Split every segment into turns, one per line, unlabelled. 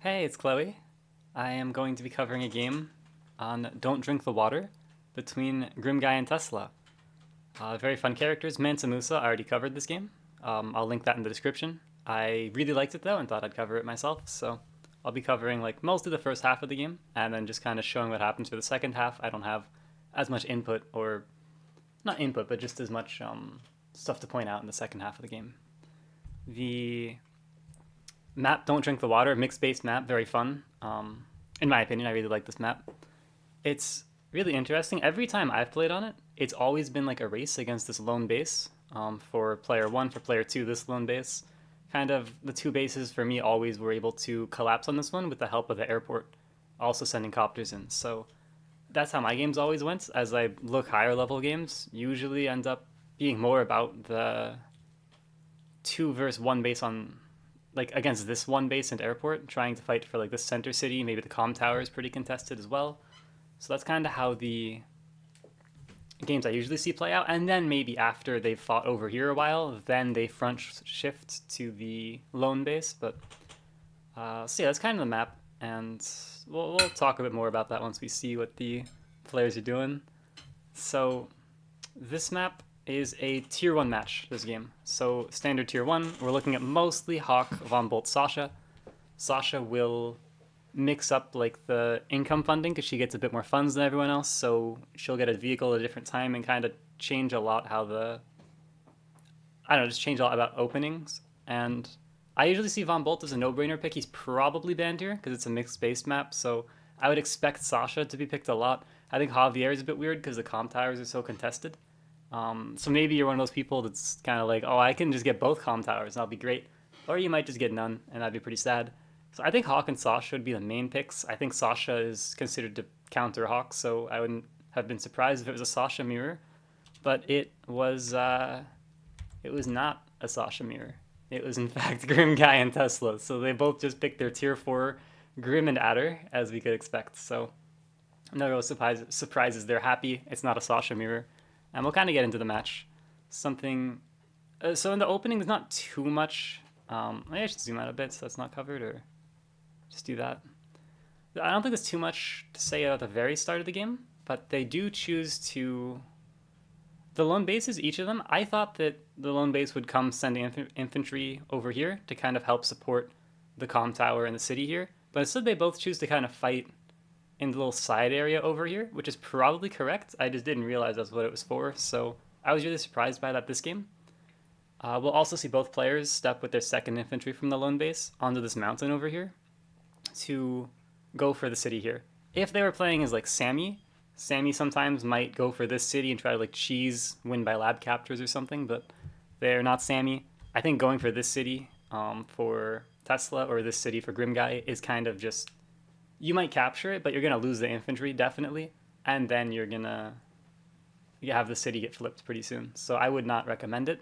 Hey, it's Chloe. I am going to be covering a game on Don't Drink the Water between Grimm and Tesla. Very fun characters. Mansa Musa, I already covered this game. I'll link that in the description. I really liked it though and thought I'd cover it myself, so I'll be covering like most of the first half of the game and then just kind of showing what happens for the second half. I don't have as much input, or not input, but just as much stuff to point out in the second half of the game. The map Don't Drink the Water, mixed based map, very fun. In my opinion, I really like this map. It's really interesting. Every time I've played on it, it's always been like a race against this lone base. For player one, for player two, this lone base. Kind of the two bases for me always were able to collapse on this one with the help of the airport, also sending copters in. So that's how my games always went. As I look higher level games, usually end up being more about the two versus one base on like against this one base and airport, trying to fight for like the center city. Maybe the comm tower is pretty contested as well. So that's kind of how the games I usually see play out. And then maybe after they've fought over here a while, then they front shift to the lone base. But so yeah, that's kind of the map, and we'll talk a bit more about that once we see what the players are doing. So this map is a tier 1 match, this game. So standard tier 1, we're looking at mostly Hawk, Von Bolt, Sasha. Sasha will mix up like the income funding because she gets a bit more funds than everyone else, so she'll get a vehicle at a different time and kind of change a lot how just change a lot about openings. And I usually see Von Bolt as a no-brainer pick. He's probably banned here because it's a mixed base map, so I would expect Sasha to be picked a lot. I think Javier is a bit weird because the comm towers are so contested. So maybe you're one of those people that's kind of like, oh, I can just get both comm towers and I'll be great. Or you might just get none and that'd be pretty sad. So I think Hawk and Sasha would be the main picks. I think Sasha is considered to counter Hawk, so I wouldn't have been surprised if it was a Sasha mirror. But it was not a Sasha mirror. It was in fact Grimm and Tesla. So they both just picked their tier 4 Grimm and Adder, as we could expect. So no real surprises. They're happy. It's not a Sasha mirror. And we'll kind of get into the match. Something. So in the opening, there's not too much. Maybe I should zoom out a bit so that's not covered, or just do that. I don't think there's too much to say at the very start of the game, but they do choose to. The lone bases, each of them, I thought that the lone base would come sending infantry over here to kind of help support the comm tower in the city here. But instead, they both choose to kind of fight in the little side area over here, which is probably correct. I just didn't realize that's what it was for, so I was really surprised by that this game. We'll also see both players step with their second infantry from the lone base onto this mountain over here to go for the city here. If they were playing as like Sammy sometimes might go for this city and try to like cheese win by lab captures or something, but they're not Sammy. I think going for this city for Tesla or this city for Grimm is kind of just, you might capture it, but you're going to lose the infantry, definitely. And then you're going to have the city get flipped pretty soon. So I would not recommend it.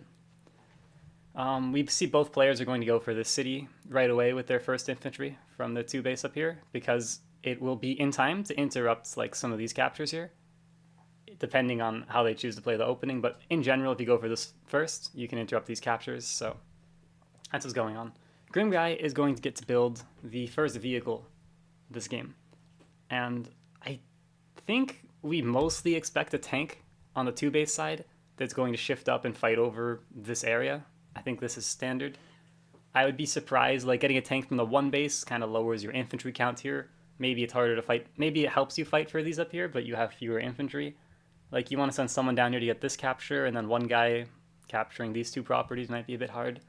We see both players are going to go for this city right away with their first infantry from the 2 base up here, because it will be in time to interrupt like some of these captures here, depending on how they choose to play the opening. But in general, if you go for this first, you can interrupt these captures. So that's what's going on. Grimm is going to get to build the first vehicle this game, and I think we mostly expect a tank on the 2 base side that's going to shift up and fight over this area. I think this is standard. I would be surprised, like getting a tank from the 1 base kind of lowers your infantry count here. Maybe it's harder to fight. Maybe it helps you fight for these up here, but you have fewer infantry. Like you want to send someone down here to get this capture, and then one guy capturing these 2 properties might be a bit hard.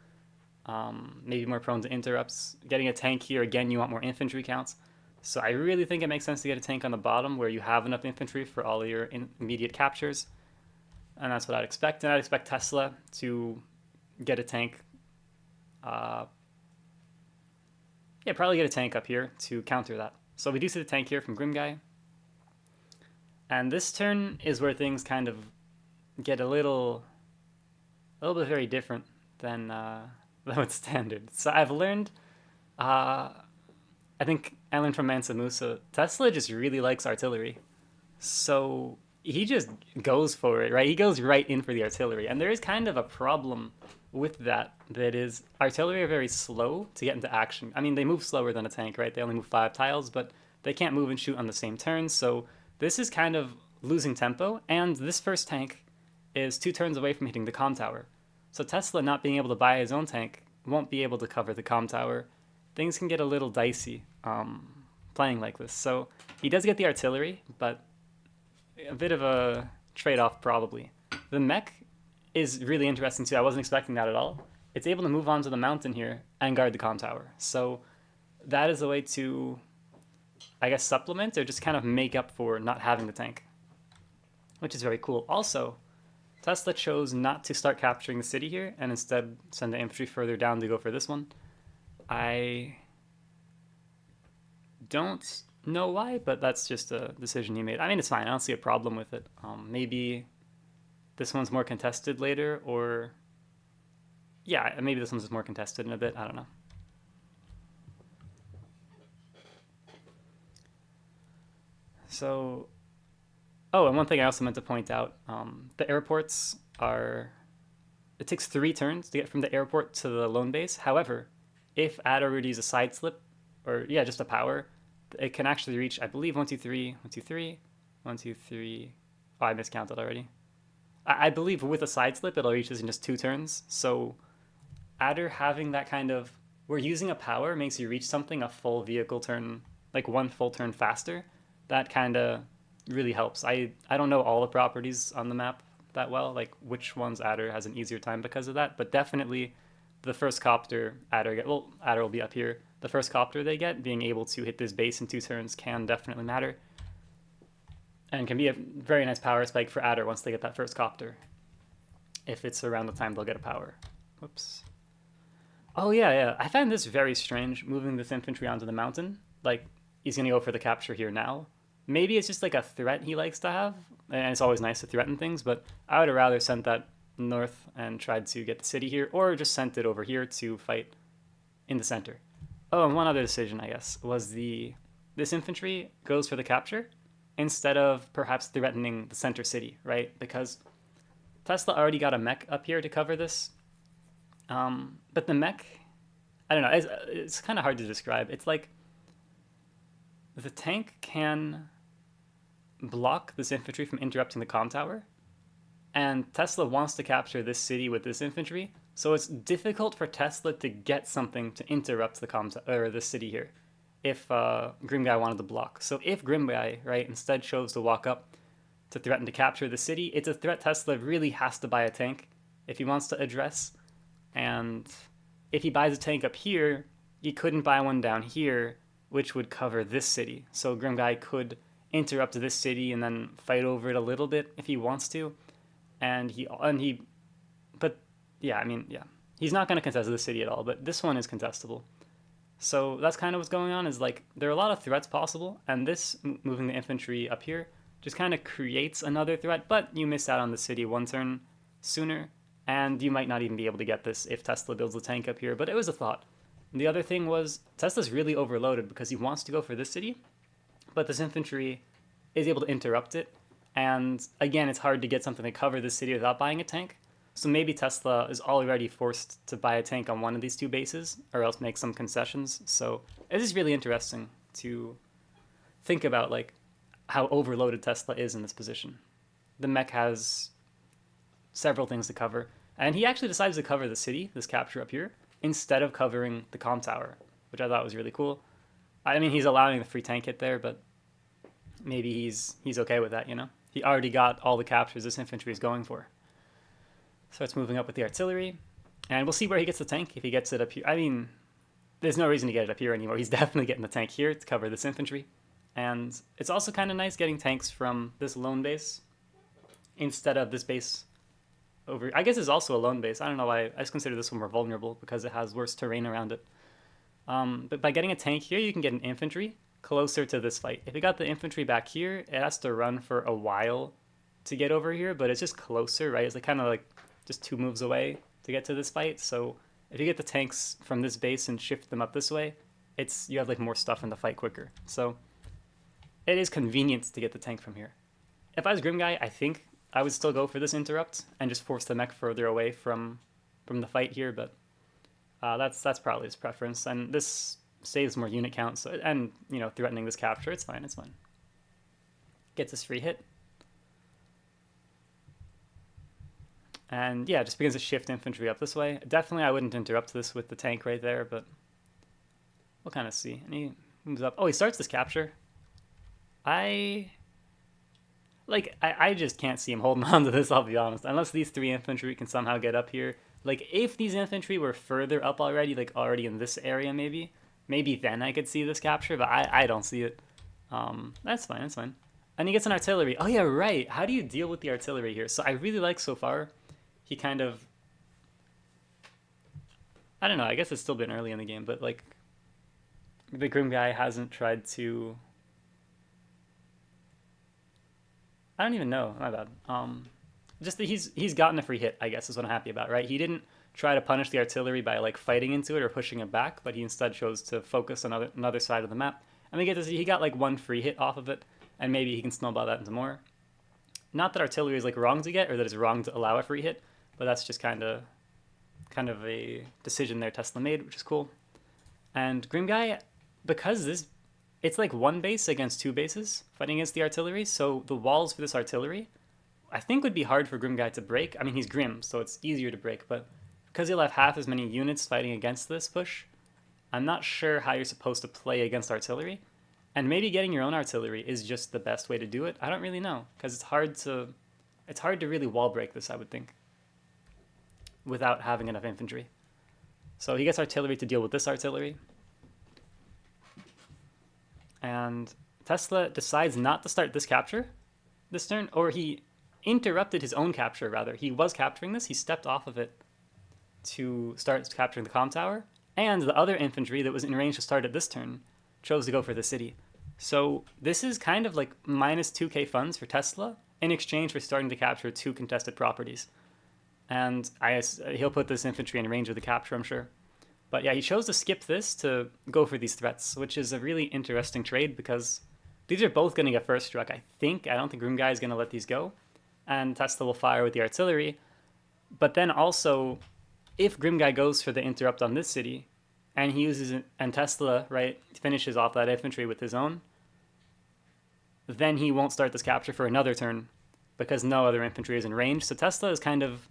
Maybe more prone to interrupts. Getting a tank here, again, you want more infantry counts. So I really think it makes sense to get a tank on the bottom where you have enough infantry for all your immediate captures. And that's what I'd expect. And I'd expect Tesla to get a tank. Probably get a tank up here to counter that. So we do see the tank here from Grimm. And this turn is where things kind of get a little bit very different than what's standard. So I've learned, I think I learned from Mansa Musa, Tesla just really likes artillery. So he just goes for it, right? He goes right in for the artillery. And there is kind of a problem with that is artillery are very slow to get into action. I mean, they move slower than a tank, right? They only move 5 tiles, but they can't move and shoot on the same turn. So this is kind of losing tempo. And this first tank is 2 turns away from hitting the comm tower. So Tesla not being able to buy his own tank won't be able to cover the comm tower. Things can get a little dicey playing like this. So he does get the artillery, but a bit of a trade-off probably. The mech is really interesting too. I wasn't expecting that at all. It's able to move onto the mountain here and guard the comm tower. So that is a way to, I guess, supplement or just kind of make up for not having the tank, which is very cool. Also, Tesla chose not to start capturing the city here and instead send the infantry further down to go for this one. I don't know why, but that's just a decision he made. I mean, it's fine. I don't see a problem with it. Maybe this one's more contested later, or yeah, maybe this one's just more contested in a bit. I don't know. So, oh, and one thing I also meant to point out, the airports are, it takes 3 turns to get from the airport to the lone base. However, if Adder were to use a side slip, or yeah, just a power, it can actually reach, I believe, 1, 2, 3, 1, 2, 3, 1, 2, 3. Oh, I miscounted already. I believe with a side slip, it'll reach this in just 2 turns. So Adder having that kind of, where using a power makes you reach something a full vehicle turn, like 1 full turn faster, that kind of really helps. I don't know all the properties on the map that well, like which ones Adder has an easier time because of that, but definitely the first copter Adder get, well, Adder will be up here. The first copter they get, being able to hit this base in 2 turns can definitely matter. And can be a very nice power spike for Adder once they get that first copter. If it's around the time they'll get a power. Whoops. Oh yeah. I find this very strange, moving this infantry onto the mountain. Like, he's going to go for the capture here now. Maybe it's just like a threat he likes to have, and it's always nice to threaten things, but I would have rather sent that north and tried to get the city here, or just sent it over here to fight in the center. Oh, and one other decision, I guess, was this infantry goes for the capture instead of perhaps threatening the center city, right? Because Tesla already got a mech up here to cover this. But the mech, I don't know, it's kind of hard to describe. It's like the tank can block this infantry from interrupting the comm tower, and Tesla wants to capture this city with this infantry, so it's difficult for Tesla to get something to interrupt the or the city here if Grimm guy wanted to block. So if Grimm guy, right, instead chose to walk up to threaten to capture the city, it's a threat Tesla really has to buy a tank if he wants to address. And if he buys a tank up here, he couldn't buy one down here, which would cover this city. So Grimm guy could interrupt this city and then fight over it a little bit if he wants to. But yeah, I mean, yeah, he's not going to contest this city at all, but this one is contestable. So that's kind of what's going on, is like there are a lot of threats possible, and this moving the infantry up here just kind of creates another threat, but you miss out on the city 1 turn sooner, and you might not even be able to get this if Tesla builds a tank up here, but it was a thought. And the other thing was Tesla's really overloaded because he wants to go for this city, but this infantry is able to interrupt it, and again, it's hard to get something to cover this city without buying a tank. So maybe Tesla is already forced to buy a tank on one of these 2 bases, or else make some concessions. So it is really interesting to think about like how overloaded Tesla is in this position. The mech has several things to cover, and he actually decides to cover the city, this capture up here, instead of covering the comm tower, which I thought was really cool. I mean, he's allowing the free tank hit there, but maybe he's okay with that, you know? He already got all the captures this infantry is going for. So it's moving up with the artillery, and we'll see where he gets the tank, if he gets it up here. I mean, there's no reason to get it up here anymore. He's definitely getting the tank here to cover this infantry. And it's also kind of nice getting tanks from this lone base instead of this base over. I guess it's also a lone base. I don't know why. I just consider this one more vulnerable because it has worse terrain around it. But by getting a tank here, you can get an infantry closer to this fight. If you got the infantry back here, it has to run for a while to get over here, but it's just closer, right? It's like kind of like just 2 moves away to get to this fight. So if you get the tanks from this base and shift them up this way, you have like more stuff in the fight quicker. So it is convenient to get the tank from here. If I was Grimm guy, I think I would still go for this interrupt and just force the mech further away from from the fight here, but that's probably his preference. And this saves more unit count, so, and threatening this capture, it's fine. It's fine. Gets his free hit. And yeah, just begins to shift infantry up this way. Definitely I wouldn't interrupt this with the tank right there, but we'll kind of see. And he moves up. Oh, he starts this capture. I just can't see him holding on to this, I'll be honest. Unless these 3 infantry can somehow get up here. Like, if these infantry were further up already, like already in this area maybe then I could see this capture, but I don't see it. That's fine, that's fine. And he gets an artillery. Oh yeah, right. How do you deal with the artillery here? So I really like so far, he kind of... I don't know, I guess it's still been early in the game, but like, the Grimm guy hasn't tried to... I don't even know, my bad. Just that he's gotten a free hit, I guess, is what I'm happy about, right? He didn't try to punish the artillery by like fighting into it or pushing it back, but he instead chose to focus on another side of the map. And we get to see he got like 1 free hit off of it, and maybe he can snowball that into more. Not that artillery is like wrong to get, or that it's wrong to allow a free hit, but that's just kind of a decision there Tesla made, which is cool. And Grimm guy, because it's like 1 base against 2 bases fighting against the artillery, so the walls for this artillery I think would be hard for Grimm guy to break. I mean, he's Grimm, so it's easier to break, but because he'll have half as many units fighting against this push, I'm not sure how you're supposed to play against artillery. And maybe getting your own artillery is just the best way to do it. I don't really know, because it's hard to really wall break this, I would think, without having enough infantry. So he gets artillery to deal with this artillery. And Tesla decides not to start this capture this turn, or he interrupted his own capture, rather. He was capturing this, he stepped off of it to start capturing the comm tower, and the other infantry that was in range to start at this turn chose to go for the city. So this is kind of like minus 2k funds for Tesla in exchange for starting to capture 2 contested properties. And he'll put this infantry in range of the capture, I'm sure. But yeah, he chose to skip this to go for these threats, which is a really interesting trade because these are both going to get first struck, I think. I don't think Grimm guy is going to let these go. And Tesla will fire with the artillery. But then also, if Grimm guy goes for the interrupt on this city, and he uses it, and Tesla, right, finishes off that infantry with his own, then he won't start this capture for another turn because no other infantry is in range. So Tesla is kind of,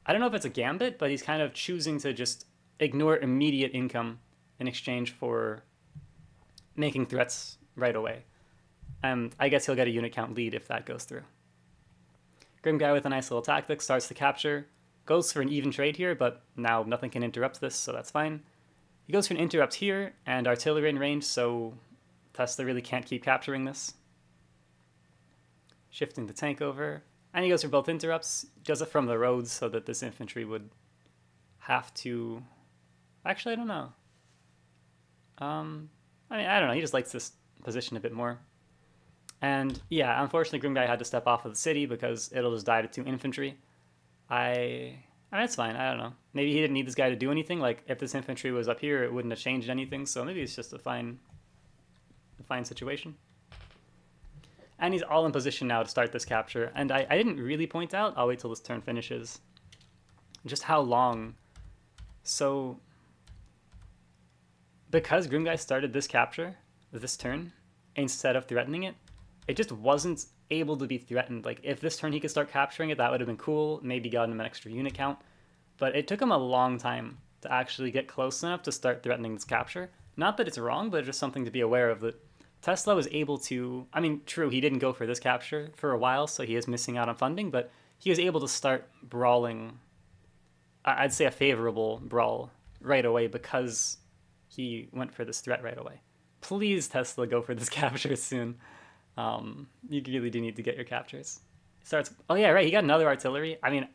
I don't know if it's a gambit, but he's kind of choosing to just ignore immediate income in exchange for making threats right away. And I guess he'll get a unit count lead if that goes through. Grimm guy with a nice little tactic starts the capture, goes for an even trade here, but now nothing can interrupt this, so that's fine. He goes for an interrupt here, and artillery in range, so Tesla really can't keep capturing this. Shifting the tank over, and he goes for both interrupts, does it from the roads so that this infantry would have to... Actually, I don't know. I mean, I don't know, he just likes this position a bit more. And yeah, unfortunately, Grimm guy had to step off of the city because it'll just die to 2 infantry. I mean, it's fine, I don't know. Maybe he didn't need this guy to do anything. Like, if this infantry was up here, it wouldn't have changed anything, so maybe it's just a fine situation. And he's all in position now to start this capture. And I didn't really point out, I'll wait till this turn finishes, just how long. So, because Grimm guy started this capture, this turn, instead of threatening it, it just wasn't able to be threatened. Like, if this turn he could start capturing it, that would have been cool, maybe gotten him an extra unit count. But it took him a long time to actually get close enough to start threatening this capture. Not that it's wrong, but just something to be aware of, that Tesla was able to... I mean, true, he didn't go for this capture for a while, so he is missing out on funding, but he was able to start brawling, I'd say a favorable brawl, right away because he went for this threat right away. Please, Tesla, go for this capture soon. You really do need to get your captures. Starts... Oh yeah, right, he got another artillery. I mean,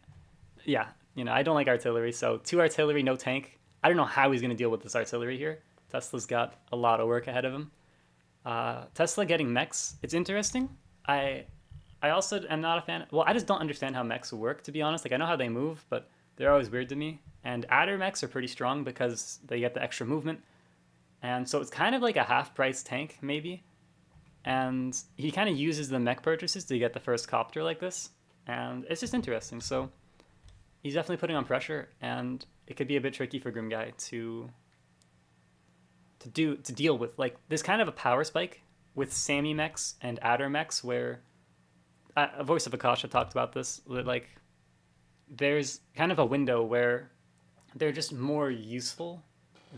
yeah, I don't like artillery, so 2 artillery, no tank. I don't know how he's going to deal with this artillery here. Tesla's got a lot of work ahead of him. Tesla getting mechs, it's interesting. I also am not a fan... Well, I just don't understand how mechs work, to be honest. Like, I know how they move, but they're always weird to me. And adder mechs are pretty strong because they get the extra movement. And so it's kind of like a half-price tank, maybe. And he kind of uses the mech purchases to get the first copter like this. And it's just interesting. So he's definitely putting on pressure, and it could be a bit tricky for Grimm Guy to deal with. Like, there's kind of a power spike with Sammy mechs and Adder mechs where a Voice of Akasha talked about this. That, like, there's kind of a window where they're just more useful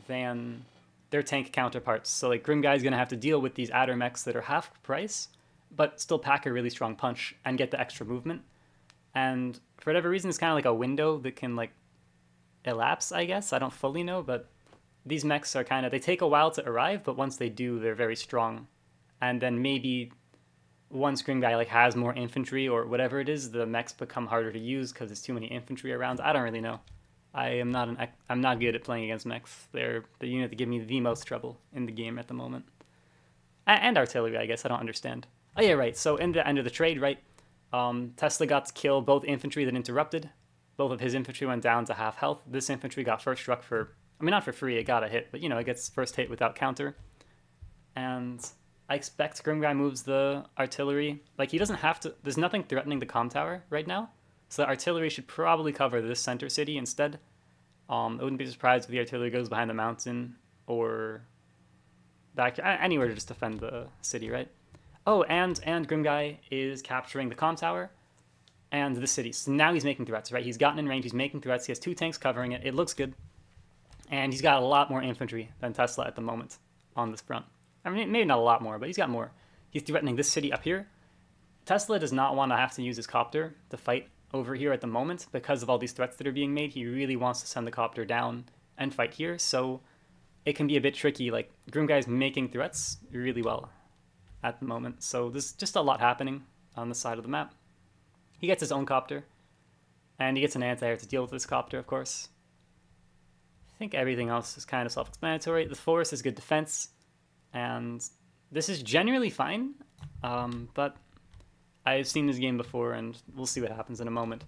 than their tank counterparts. So like Grimm Guy's gonna have to deal with these Adder mechs that are half price, but still pack a really strong punch and get the extra movement. And for whatever reason, it's kind of like a window that can like elapse, I guess. I don't fully know, but these mechs are kind of, they take a while to arrive, but once they do, they're very strong. And then maybe once Grimm Guy like has more infantry or whatever it is, the mechs become harder to use because there's too many infantry around. I don't really know. I'm not good at playing against mechs. They're the unit that give me the most trouble in the game at the moment. And artillery, I guess. I don't understand. Oh yeah, right. So in the end of the trade, right, Tesla got to kill both infantry that interrupted. Both of his infantry went down to half health. This infantry got first struck for, I mean, not for free, it got a hit, but you know, it gets first hit without counter. And I expect Grimm Guy moves the artillery. Like, he doesn't have to, there's nothing threatening the comm tower right now. So the artillery should probably cover this center city instead. I wouldn't be surprised if the artillery goes behind the mountain or back anywhere to just defend the city, right? Oh, and Grimm Guy is capturing the comm tower and the city. So now he's making threats, right? He's gotten in range, he's making threats, he has 2 tanks covering it, it looks good. And he's got a lot more infantry than Tesla at the moment on this front. I mean, maybe not a lot more, but he's got more. He's threatening this city up here. Tesla does not want to have to use his copter to fight over here at the moment because of all these threats that are being made. He really wants to send the copter down and fight here, so it can be a bit tricky. Like, Grimm Guy's making threats really well at the moment, so there's just a lot happening on the side of the map. He gets his own copter, and he gets an anti-air to deal with this copter, of course. I think everything else is kind of self-explanatory. The forest is good defense, and this is generally fine, but I've seen this game before, and we'll see what happens in a moment.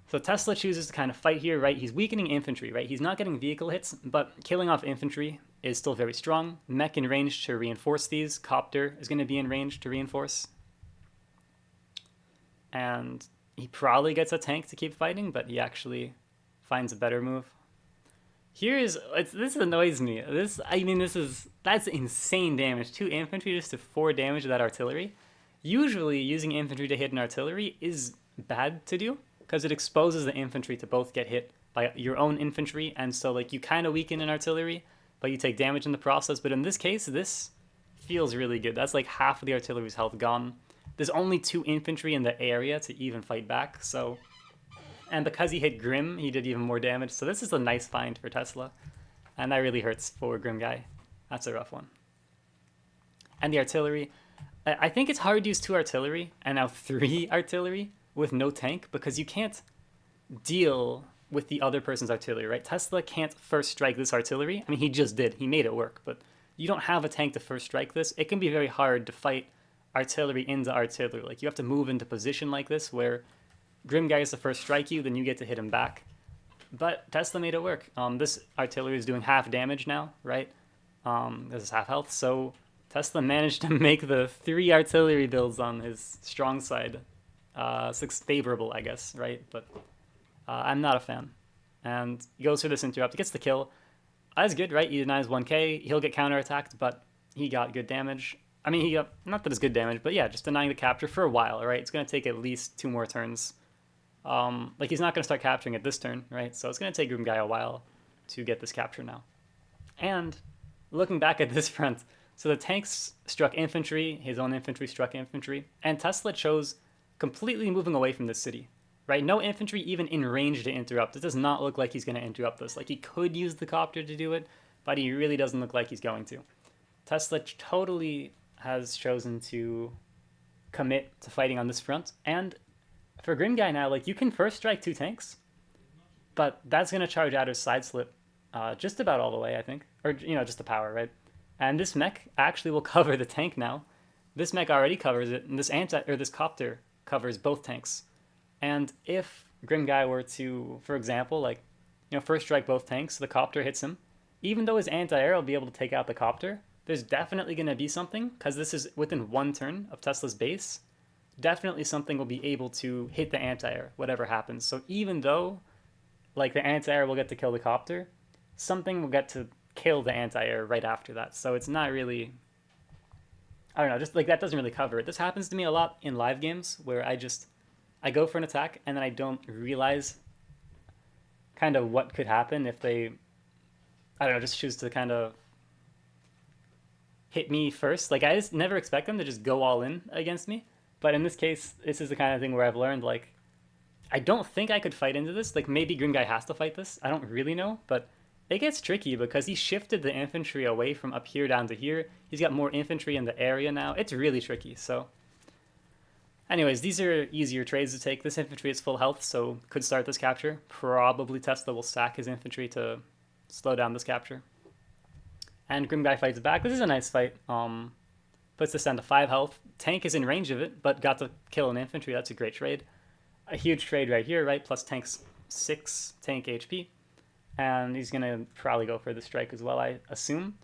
So Tesla chooses to kind of fight here, right? He's weakening infantry, right? He's not getting vehicle hits, but killing off infantry is still very strong. Mech in range to reinforce these. Copter is going to be in range to reinforce. And he probably gets a tank to keep fighting, but he actually finds a better move. This annoys me. That's insane damage. 2 infantry just to 4 damage to that artillery. Usually, using infantry to hit an artillery is bad to do because it exposes the infantry to both get hit by your own infantry, and so like you kind of weaken an artillery, but you take damage in the process. But in this case, this feels really good. That's like half of the artillery's health gone. There's only 2 infantry in the area to even fight back, so... And because he hit Grimm, he did even more damage, so this is a nice find for Tesla. And that really hurts for Grimm Guy. That's a rough one. And the artillery... I think it's hard to use 2 artillery and now 3 artillery with no tank because you can't deal with the other person's artillery, right? Tesla can't first strike this artillery. I mean, he just did. He made it work, but you don't have a tank to first strike this. It can be very hard to fight artillery into artillery. Like, you have to move into position like this where Grimm Guy is to first strike you, then you get to hit him back. But Tesla made it work. This artillery is doing half damage now, right? This is half health, so... Tesla managed to make the 3 artillery builds on his strong side. 6 favorable, I guess, right? But I'm not a fan. And he goes for this interrupt. He gets the kill. That's good, right? He denies 1k. He'll get counterattacked, but he got good damage. I mean, he got, not that it's good damage, but yeah, just denying the capture for a while, right? It's going to take at least 2 more turns. Like, he's not going to start capturing it this turn, right? So it's going to take Grimm Guy a while to get this capture now. And looking back at this front... So the tanks struck infantry, his own infantry struck infantry, and Tesla chose completely moving away from this city, right? No infantry even in range to interrupt. It does not look like he's going to interrupt this. Like, he could use the copter to do it, but he really doesn't look like he's going to. Tesla totally has chosen to commit to fighting on this front, and for Grimm Guy now, like, you can first strike 2 tanks, but that's going to charge Adder's side slip just about all the way, I think. Or, you know, just the power, right? And this mech actually will cover the tank now. This mech already covers it, and this copter covers both tanks. And if Grimm Guy were to, for example, like, you know, first strike both tanks, the copter hits him, even though his anti-air will be able to take out the copter, there's definitely going to be something, because this is within 1 turn of Tesla's base, definitely something will be able to hit the anti-air, whatever happens. So even though, like, the anti-air will get to kill the copter, something will get to kill the anti-air right after that. So it's not really, I don't know, just like that doesn't really cover it. This happens to me a lot in live games where I go for an attack and then I don't realize kind of what could happen if they, I don't know, just choose to kind of hit me first. Like, I just never expect them to just go all in against me. But in this case, this is the kind of thing where I've learned, like, I don't think I could fight into this. Like, maybe Grimm Guy has to fight this. I don't really know, but it gets tricky because he shifted the infantry away from up here down to here. He's got more infantry in the area now. It's really tricky, so... Anyways, these are easier trades to take. This infantry is full health, so could start this capture. Probably Tesla will stack his infantry to slow down this capture. And Grimm Guy fights back. This is a nice fight. Puts this down to 5 health. Tank is in range of it, but got to kill an infantry. That's a great trade. A huge trade right here, right? Plus tank's 6 tank HP. And he's going to probably go for the strike as well, I assume.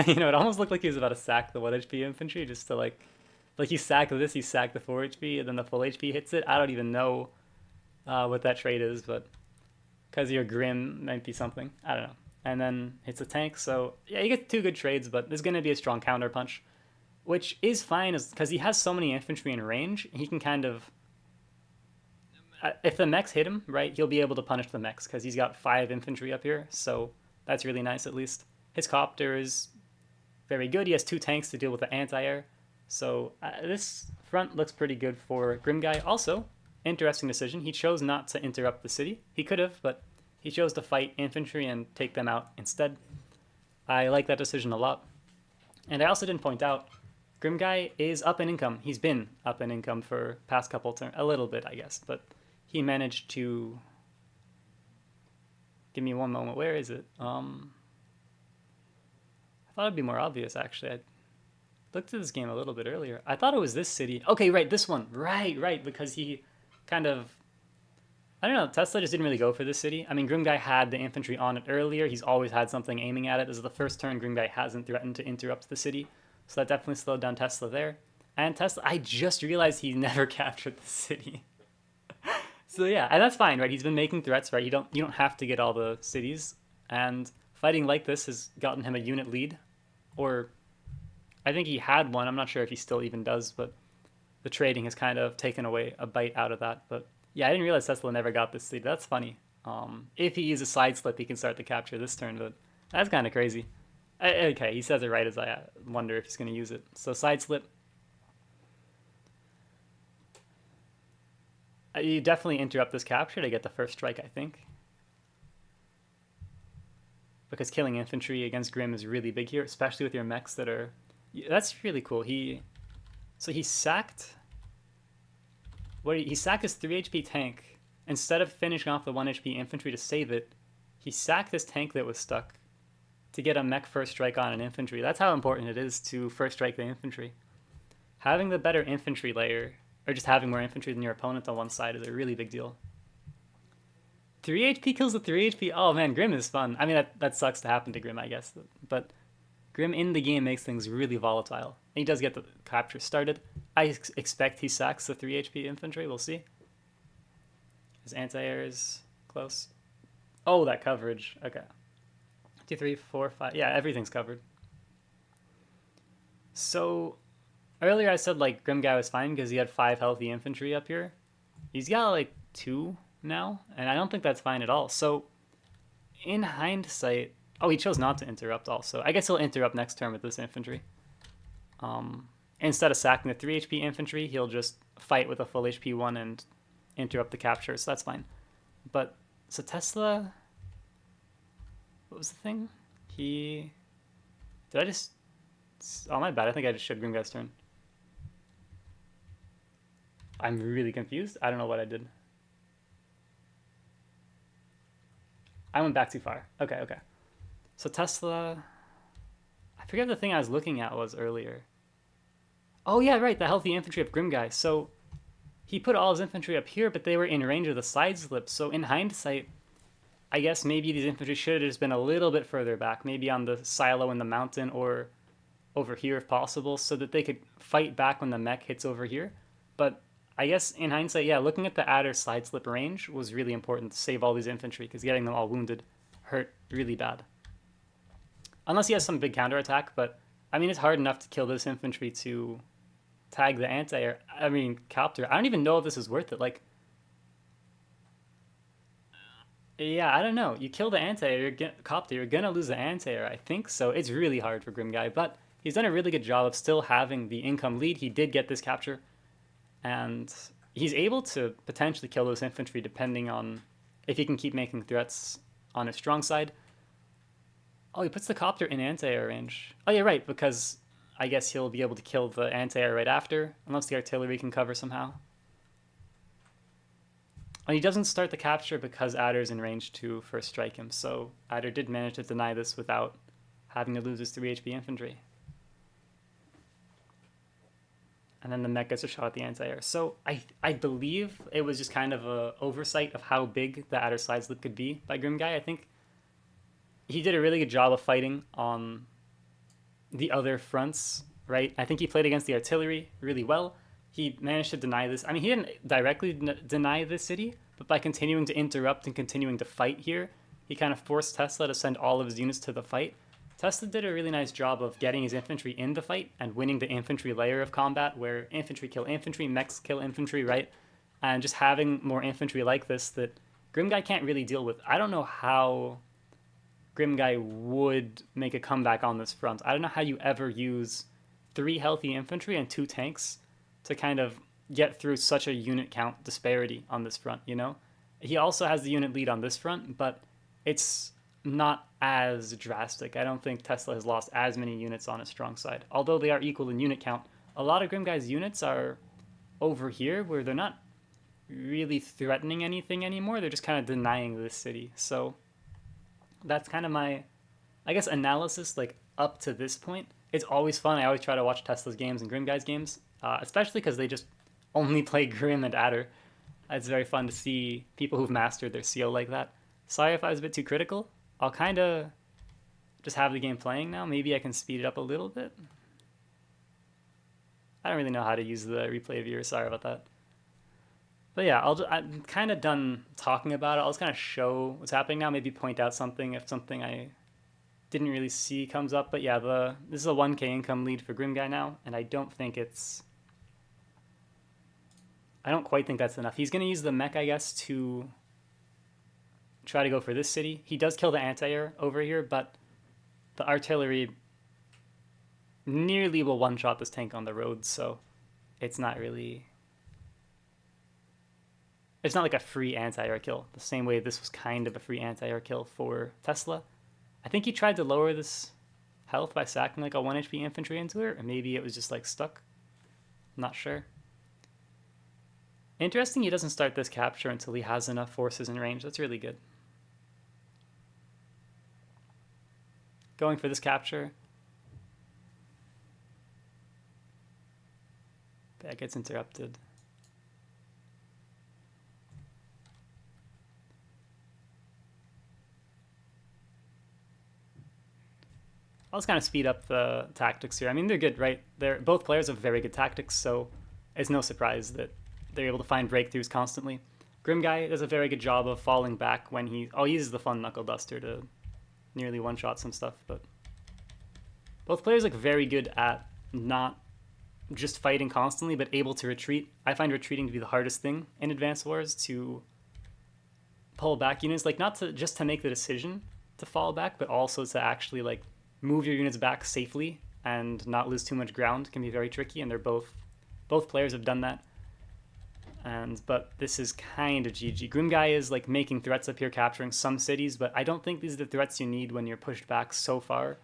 You know, it almost looked like he was about to sack the 1 HP infantry just to, like he sacked this, he sacked the 4 HP, and then the full HP hits it. I don't even know what that trade is, but because you're Grimm, might be something. I don't know. And then hits a tank, so yeah, you get 2 good trades, but there's going to be a strong counter punch, which is fine because he has so many infantry in range, he can kind of... if the mechs hit him, right, he'll be able to punish the mechs because he's got 5 infantry up here, so that's really nice at least. His copter is very good. He has 2 tanks to deal with the anti-air. So this front looks pretty good for Grimm Guy. Also, interesting decision. He chose not to interrupt the city. He could have, but he chose to fight infantry and take them out instead. I like that decision a lot. And I also didn't point out, Grimm Guy is up in income. He's been up in income for past couple turns. A little bit, I guess. But he managed to... Give me one moment. Where is it? I thought it'd be more obvious, actually. I looked at this game a little bit earlier. I thought it was this city. Okay, right, this one. Right, because he kind of... I don't know, Tesla just didn't really go for this city. I mean, Grimm Guy had the infantry on it earlier. He's always had something aiming at it. This is the first turn Grimm Guy hasn't threatened to interrupt the city. So that definitely slowed down Tesla there. And Tesla, I just realized he never captured the city. So yeah, and that's fine, right? He's been making threats, right? You don't have to get all the cities. And fighting like this has gotten him a unit lead. Or... I think he had one. I'm not sure if he still even does, but the trading has kind of taken away a bite out of that. But yeah, I didn't realize Tesla never got this lead. That's funny. If he uses side slip, he can start the capture this turn, but that's kind of crazy. Okay, he says it right as I wonder if he's going to use it. So side slip. You definitely interrupt this capture to get the first strike, I think. Because killing infantry against Grimm is really big here, especially with your mechs that are... That's really cool. He sacked... He sacked his 3 HP tank. Instead of finishing off the 1 HP infantry to save it, he sacked this tank that was stuck to get a mech first strike on an infantry. That's how important it is to first strike the infantry. Having the better infantry layer, or just having more infantry than your opponent on one side is a really big deal. 3 HP kills the 3 HP? Oh man, Grimm is fun. I mean, that sucks to happen to Grimm, I guess. But Grimm in the game makes things really volatile. And he does get the capture started. I expect he sacks the 3 HP infantry. We'll see. His anti-air is close. Oh, that coverage. Okay. 2, 3, 4, 5. Yeah, everything's covered. So, earlier I said, like, Grimm Guy was fine because he had 5 healthy infantry up here. He's got, like, 2 now, and I don't think that's fine at all. So, in hindsight... Oh, he chose not to interrupt also. I guess he'll interrupt next turn with this infantry. Instead of sacking the 3 HP infantry, he'll just fight with a full HP one and interrupt the capture, so that's fine. But, so Tesla... What was the thing? Did I just... Oh, my bad. I think I just showed Grimm Guy's turn. I'm really confused. I don't know what I did. I went back too far. Okay. So Tesla... I forget the thing I was looking at was earlier. Oh, yeah, right. The healthy infantry of Grimm Guy. So he put all his infantry up here, but they were in range of the side slip. So in hindsight... I guess maybe these infantry should have just been a little bit further back, maybe on the silo in the mountain or over here if possible, so that they could fight back when the mech hits over here. But I guess in hindsight, yeah, looking at the adder side slip range was really important to save all these infantry because getting them all wounded hurt really bad. Unless he has some big counterattack, but I mean, it's hard enough to kill this infantry to tag the anti-air. I mean, copter. I don't even know if this is worth it. Like, yeah, I don't know. You kill the anti-air, copter, you're gonna lose the anti-air. I think so. It's really hard for Grim Guy, but he's done a really good job of still having the income lead. He did get this capture, and he's able to potentially kill those infantry depending on if he can keep making threats on his strong side. Oh, he puts the copter in anti-air range. Oh, yeah, right, because I guess he'll be able to kill the anti-air right after, unless the artillery can cover somehow. And he doesn't start the capture because Adder's in range to first strike him, so Adder did manage to deny this without having to lose his 3 HP infantry. And then the mech gets a shot at the anti-air. So I believe it was just kind of a oversight of how big the Adder side slip could be by Grim Guy. I think he did a really good job of fighting on the other fronts, right? I think he played against the artillery really well. He managed to deny this. I mean, he didn't directly deny this city, but by continuing to interrupt and continuing to fight here, he kind of forced Tesla to send all of his units to the fight. Tesla did a really nice job of getting his infantry in the fight and winning the infantry layer of combat, where infantry kill infantry, mechs kill infantry, right? And just having more infantry like this that Grim Guy can't really deal with. I don't know how Grim Guy would make a comeback on this front. I don't know how you ever use 3 healthy infantry and 2 tanks to kind of get through such a unit count disparity on this front, you know? He also has the unit lead on this front, but it's not as drastic. I don't think Tesla has lost as many units on his strong side. Although they are equal in unit count, a lot of Grim Guy's units are over here where they're not really threatening anything anymore. They're just kind of denying this city. So that's kind of my, I guess, analysis, like, up to this point. It's always fun. I always try to watch Tesla's games and Grim Guy's games, especially because they just only play Grimm and Adder. It's very fun to see people who've mastered their seal like that. Sorry if I was a bit too critical. I'll kind of just have the game playing now. Maybe I can speed it up a little bit. I don't really know how to use the replay viewer. Sorry about that. But yeah, I'm kind of done talking about it. I'll just kind of show what's happening now. Maybe point out something if something I didn't really see comes up. But yeah, this is a 1k income lead for Grim Guy now, and I don't quite think that's enough. He's going to use the mech, I guess, to try to go for this city. He does kill the anti-air over here, but the artillery nearly will one-shot this tank on the road, so it's not really... It's not like a free anti-air kill, the same way this was kind of a free anti-air kill for Tesla. I think he tried to lower this health by sacking like a 1 HP infantry into it, or maybe it was just like stuck. I'm not sure. Interesting, he doesn't start this capture until he has enough forces in range. That's really good. Going for this capture. That gets interrupted. I'll just kind of speed up the tactics here. I mean, they're good, right? Both players have very good tactics, so it's no surprise that they're able to find breakthroughs constantly. Grim Guy does a very good job of falling back when he uses the fun Knuckle Duster to nearly one-shot some stuff, but both players look very good at not just fighting constantly, but able to retreat. I find retreating to be the hardest thing in Advanced Wars, to pull back units, like not just to make the decision to fall back, but also to actually like move your units back safely and not lose too much ground can be very tricky, and both players have done that. But this is kind of GG. Grim Guy is like making threats up here, capturing some cities, but I don't think these are the threats you need when you're pushed back so far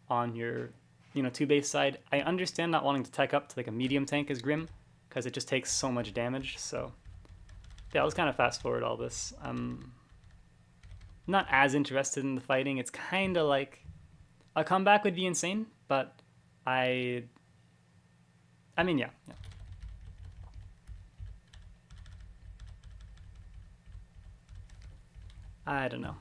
on your 2 base side. I understand not wanting to tech up to like a medium tank as Grimm, because it just takes so much damage. So yeah, let's kind of fast forward all this. I'm not as interested in the fighting. It's kind of like a comeback would be insane, but I mean, yeah. I don't know.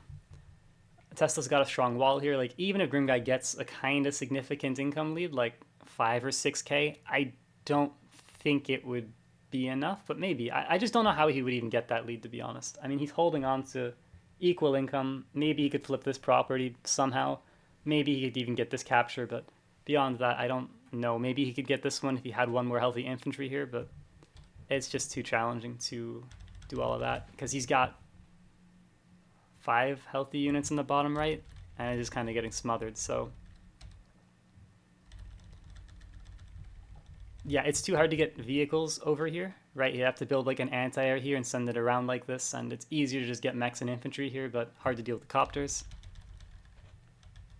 Tesla's got a strong wall here. Like, even if Grim Guy gets a kind of significant income lead, like 5 or 6k, I don't think it would be enough, but maybe. I just don't know how he would even get that lead, to be honest. I mean, he's holding on to equal income. Maybe he could flip this property somehow. Maybe he could even get this capture, but beyond that, I don't know. Maybe he could get this one if he had one more healthy infantry here, but it's just too challenging to do all of that because he's got 5 healthy units in the bottom right, and it's just kind of getting smothered, so yeah, it's too hard to get vehicles over here, right? You have to build like an anti-air here and send it around like this, and it's easier to just get mechs and infantry here, but hard to deal with the copters.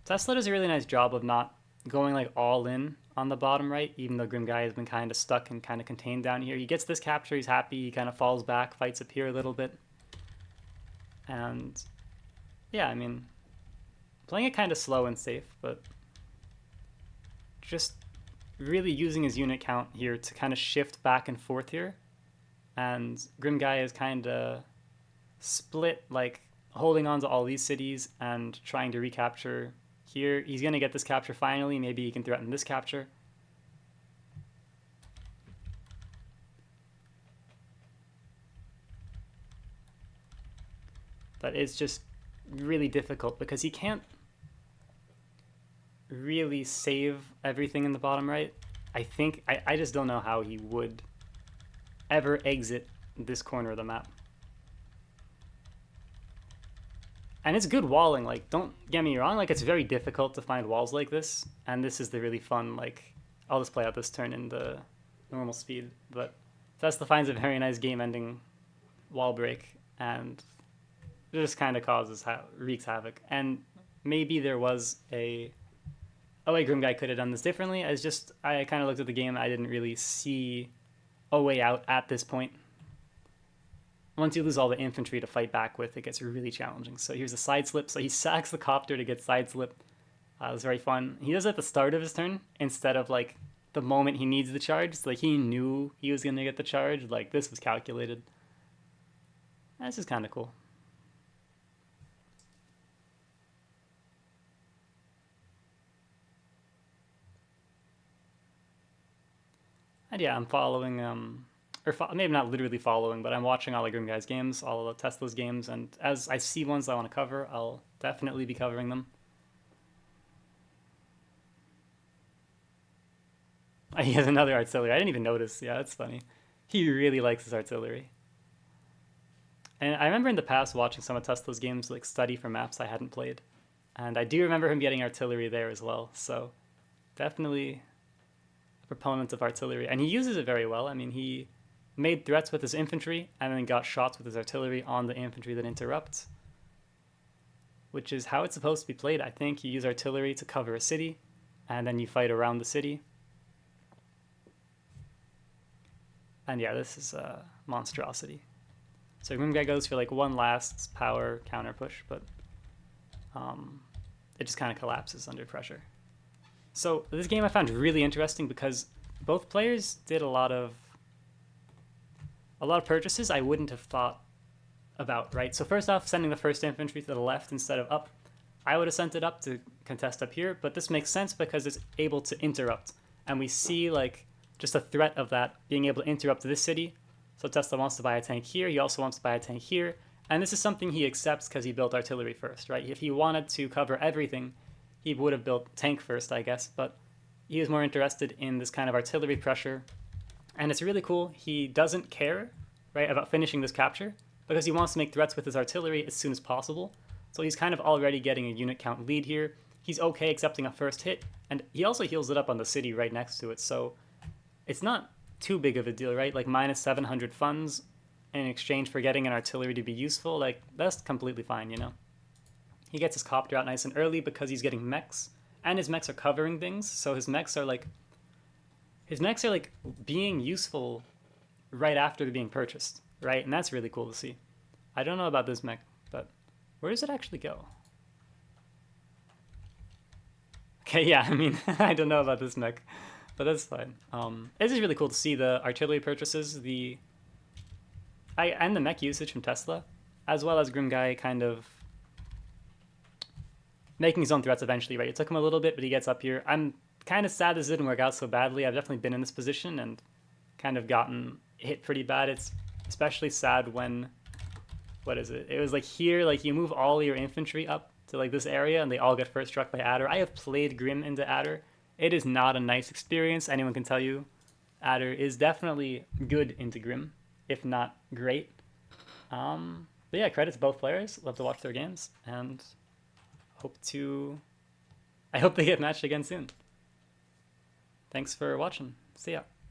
Tesla does a really nice job of not going like all in on the bottom right, even though Grimm Guy has been kind of stuck and kind of contained down here. He gets this capture, he's happy, he kind of falls back, fights up here a little bit. And yeah, I mean, playing it kind of slow and safe, but just really using his unit count here to kind of shift back and forth here. And Grimm Guy is kind of split, like holding on to all these cities and trying to recapture here. He's going to get this capture finally. Maybe he can threaten this capture. But it's just really difficult because he can't really save everything in the bottom right. I just don't know how he would ever exit this corner of the map. And it's good walling, like, don't get me wrong, like, it's very difficult to find walls like this, and this is the really fun, like, I'll just play out this turn in the normal speed, but Tesla finds a very nice game-ending wall break, and it just kind of wreaks havoc. And maybe there was a way Grimm Guy could have done this differently. I kind of looked at the game, I didn't really see a way out at this point. Once you lose all the infantry to fight back with, it gets really challenging. So here's a side slip. So he sacks the copter to get side slip. It was very fun. He does it at the start of his turn instead of like the moment he needs the charge. So like he knew he was going to get the charge. Like this was calculated. This is kind of cool. And yeah, I'm following maybe not literally following, but I'm watching all the Grimm Guy's games, all of Tesla's games, and as I see ones I want to cover, I'll definitely be covering them. He has another artillery. I didn't even notice. Yeah, that's funny. He really likes his artillery. And I remember in the past watching some of Tesla's games, like study for maps I hadn't played. And I do remember him getting artillery there as well, so definitely a proponent of artillery. And he uses it very well. I mean, he made threats with his infantry and then got shots with his artillery on the infantry that interrupt, which is how it's supposed to be played. I think you use artillery to cover a city and then you fight around the city. And yeah, this is a monstrosity. So Grimm Guy goes for like one last power counter push, but it just kind of collapses under pressure. So this game I found really interesting because both players did a lot of purchases I wouldn't have thought about, right? So first off, sending the first infantry to the left instead of up. I would have sent it up to contest up here, but this makes sense because it's able to interrupt. And we see like just a threat of that being able to interrupt this city. So Tesla wants to buy a tank here. He also wants to buy a tank here. And this is something he accepts because he built artillery first, right? If he wanted to cover everything, he would have built tank first, I guess. But he was more interested in this kind of artillery pressure. And it's really cool. He doesn't care, right, about finishing this capture because he wants to make threats with his artillery as soon as possible. So he's kind of already getting a unit count lead here. He's okay accepting a first hit. And he also heals it up on the city right next to it. So it's not too big of a deal, right? Like minus 700 funds in exchange for getting an artillery to be useful. Like that's completely fine, you know? He gets his copter out nice and early because he's getting mechs. And his mechs are covering things. So his mechs are like being useful right after they're being purchased, right? And that's really cool to see. I don't know about this mech, but where does it actually go? Okay, yeah, I mean, I don't know about this mech, but that's fine. It's just really cool to see the artillery purchases, and the mech usage from Tesla, as well as Grimm Guy kind of making his own threats eventually, right? It took him a little bit, but he gets up here. I'm kind of sad this didn't work out so badly. I've definitely been in this position and kind of gotten hit pretty bad. It's especially sad when, what is it? It was like here, like you move all your infantry up to like this area and they all get first struck by Adder. I have played Grimm into Adder. It is not a nice experience. Anyone can tell you Adder is definitely good into Grimm, if not great. But yeah, credits both players. Love to watch their games, and I hope they get matched again soon. Thanks for watching. See ya.